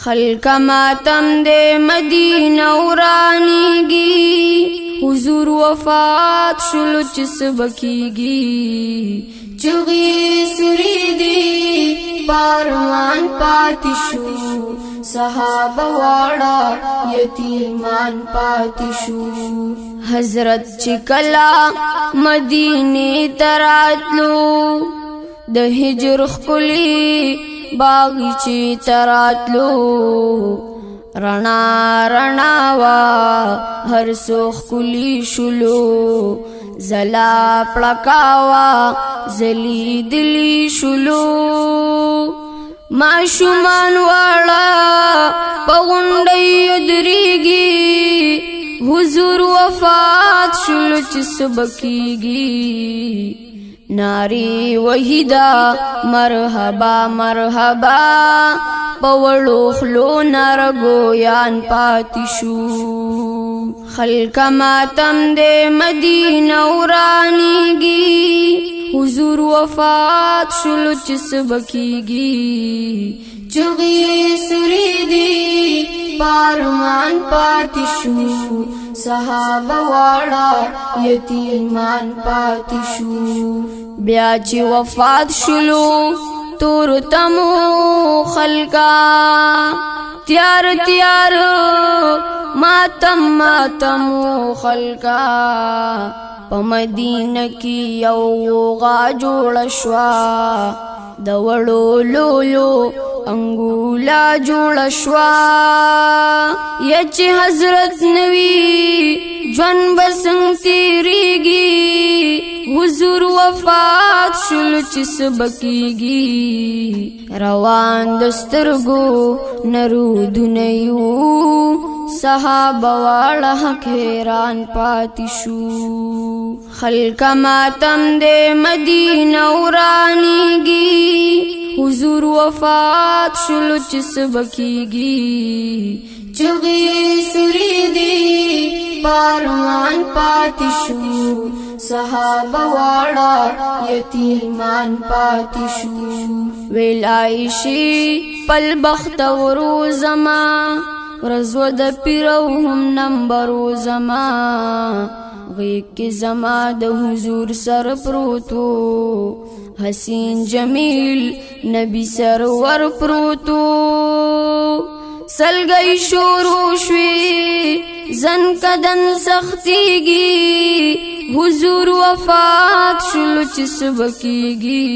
خلق ماتم دے مدینہ ورانیگی حضور وفات شلو چس بکیگی چغی سری دی پارمان پاتی شو صحابہ واڑا یتیمان پاتی شو حضرت چکلا مدینی تراتلو د هجر خلی باغچی تراتلو رنا رنا وا هر سوخ کلی شلو زلا پړکاوا زلی دلی شلو معشومان والا پغونډي دريږي حضور وفات شلو چس بکیږي ناری وحیدا مرحبا مرحبا پوڑو خلو نرگویان پاتی شو خلق ماتم دے مدینہ ورانیگی حضور وفات شلو چس بکیگی چغی سری دی پارمان پاتی شو صحابہ واڑا یتیمان پاتی شو بیا چی وفات شلو تور تمو خلقا تیار تیار ماتم ماتمو خلقا پا مدینہ کی یوغا جوڑ شوا دوڑو لولو انگولا جوڑ شوا یچ حضرت نوی جون بسنگ تیریگی حضور وفات شلو چس بکیگی روان دسترگو نرود نیو صحابہ والا حیران پاتی شو خلق ماتم دے مدینہ ورانیگی حضور وفات شلو چس بکیگی چغی سری دی پارمان پاتی شو صحابہ واڑا یتیمان پاتی شو ویلائشی پل بخت ورو زما رزو د پیرو هم نمبرو زما غیب کی زما د حضور سر پروتو حسین جمیل نبی سرور پروتو سلگئی شورو شوی زن کدن سختیگی حضور وفات شلو چس بکیگی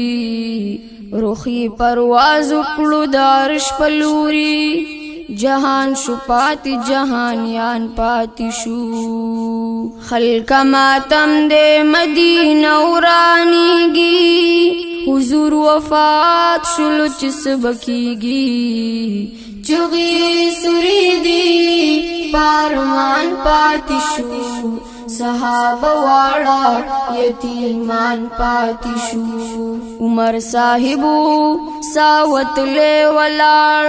روخی پرواز اکڑو دارش پلوری جہان شو پاتی جہانیان پاتی شو خلق ماتم دے مدینہ ورانیگی حضور وفات شلو چس بکیگی چغی سری دی پارمان پاتی شو صحابہ واڑا یتیمان پاتی شو عمر صاحبو ساوت لے ولار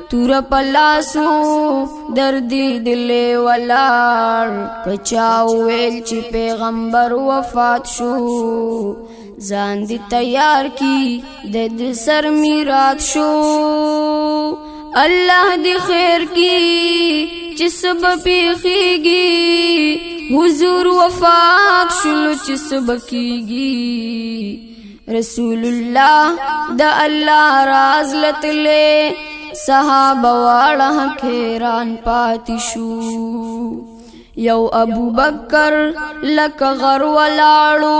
تور پلاسو دردی دلے ولار کچاو ویل چی پیغمبر وفات شو زان دی تیار کی دد سر میرات شو اللہ دی خیر کی چس بپیخیگی حضور وفات شلو چس بکیگی رسول اللہ دا اللہ راز لتلے صحابہ واڑا حیران پاتی شو یو ابو بکر لک غر ولاڑو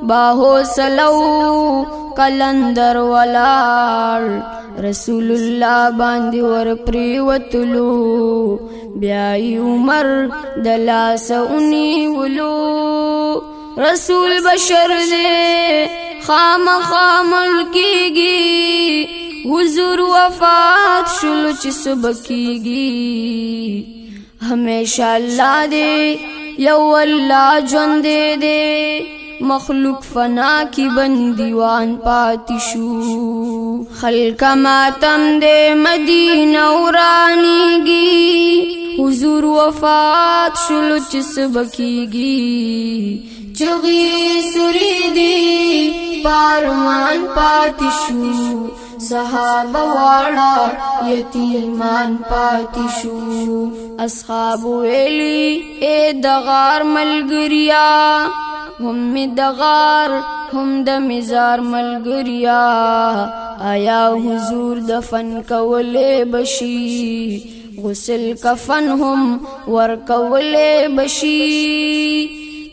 باہو سلو کلندر ولاڑ رسول اللہ باندی ور پریوتلو بیائی عمر دلاس انی ولو رسول بشر دے خام خامل کیگی حضور وفات شلو چس بکیگی ہمیشہ اللہ دے یو اللہ جون دے دے مخلوق فنا کی بندیوان پاتی شو خلق ماتم دے مدینہ ورانیگی حضور وفات شلو چس بکیگی چغی سری دی پارمان پاتی شو صحابه واړه یتیمان پاتې شو اصحاب ویلی اے دغار ملګریا هم می دغار هم د مزار ملګریا آیا حضور دفن کولې بشي غسل کفن هم ور کولې بشي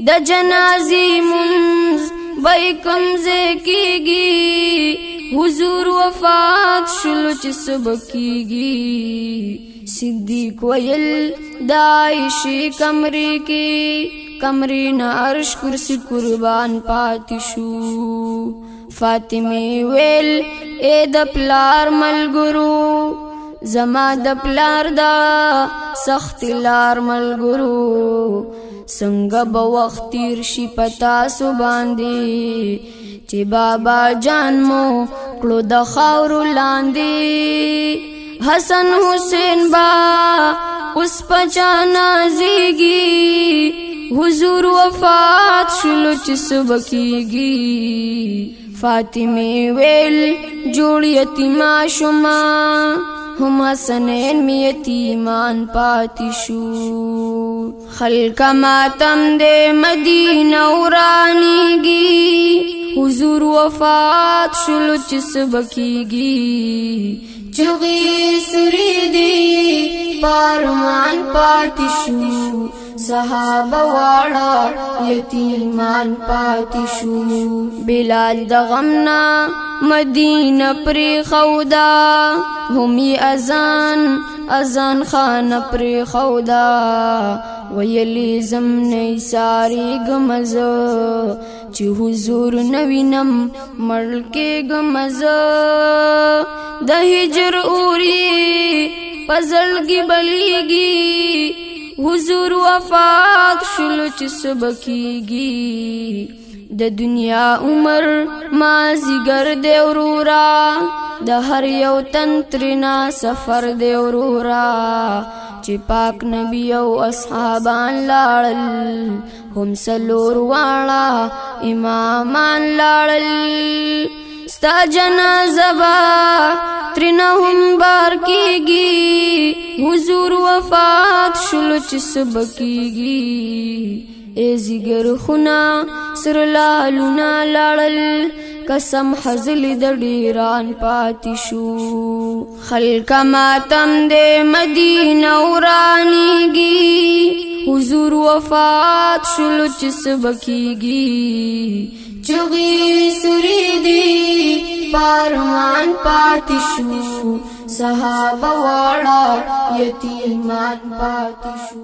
د جنازې منز بای کمزه کیږي حضور وفات شلو چې سبکیږي صدیق ویل دایشی کمرې کې کمرې نه عرش کرسی قربان پاتې شو فاطمه ویل اے د پلار ملګرو زما د پلار دا سخت لار ملګرو څنګه به وخت تیر شي پتا سو باندې چې بابا جان مو کړو د خاورو لاندې حسن حسین با اوس پچانا زیږي حضور وفات شلو چې سبکیږي فاطمه ویل جوړ یتیما شما هم حسنین می یتیمان پاتې شو خلق ماتم دے مدینہ ورانیږي حضور وفات شلو چې سبکیږي چغی سری دی پارمان پاتې شو صحابه واړه یتیمان پاتې شو بلال د غمنا مدینه پرې خودا همي اذان خان پرې خودا ویلی زم نه ساری گمز چې حضور نوینم ملکه گمز د هجر اوري پزړګي بلیږي حضور وفات شلو چې سبکیږي د دنیا عمر مازیګر دی ورورا د هر یو تنترنا سفر دی ورورا چې پاک نبی او اصحابان لاړل هم سلور واړه امامان لاړل ستا جنازه با ترنه هم بار کیږي حضور وفات شلو چې سبکیږي ای زیګر خونا سر لالونا لاړل قسم حزل د ډیران پاتې شو خلق ماتم دې مدینه ورانیږي حضور وفات شلو چې سبکیږي چغی سری دی پارمان پاتې شو صحابه واړه یتیمان پاتې شو